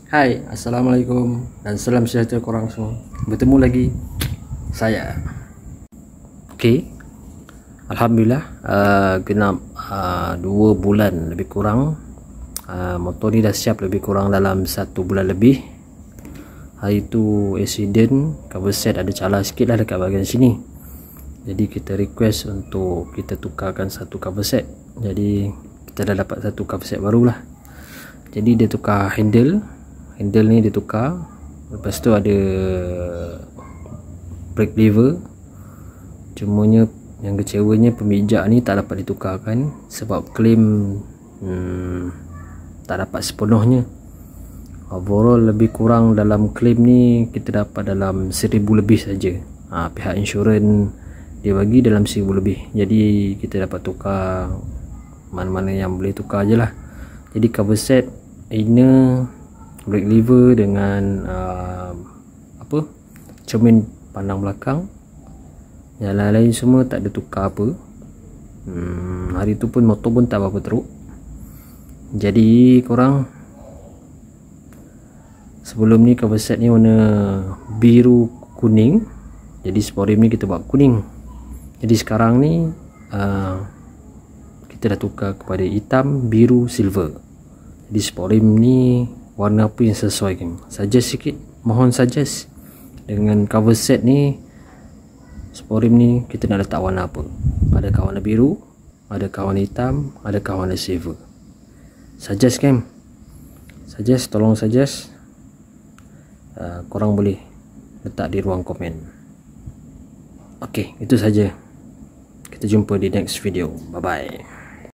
Hai, Assalamualaikum dan salam sejahtera korang semua. Bertemu lagi saya. Okey. Alhamdulillah, genap 2 bulan lebih kurang. Motor ni dah siap lebih kurang dalam 1 bulan lebih. Hari tu accident, cover set ada calar sikit lah dekat bahagian sini. Jadi kita request untuk kita tukarkan satu cover set. Jadi kita dah dapat satu cover set baru lah. Jadi dia tukar handle ni dia tukar. Lepas tu ada brake lever. Cumanya yang kecewanya pemijak ni tak dapat ditukarkan sebab claim tak dapat sepenuhnya. Overall lebih kurang dalam claim ni kita dapat dalam 1000 lebih saja. Pihak insurans dia bagi dalam 1000 lebih. Jadi kita dapat tukar mana-mana yang boleh tukar je lah. Jadi cover set, inner, brake lever dengan cermin pandang belakang. Yang lain-lain semua tak ada tukar apa. Hari tu pun motor pun tak berapa teruk. Jadi korang, sebelum ni cover set ni warna biru kuning. Jadi sport rim ni kita buat kuning. Jadi sekarang ni kita dah tukar kepada hitam, biru, silver. Jadi sport rim ni warna apa yang sesuai kan? Suggest sikit, mohon suggest. Dengan cover set ni, sport rim ni kita nak letak warna apa? Adakah warna biru? Adakah warna hitam? Adakah warna silver? Suggest kan? Suggest, tolong suggest. Korang boleh letak di ruang komen. Okey, itu saja. Kita jumpa di next video. Bye bye.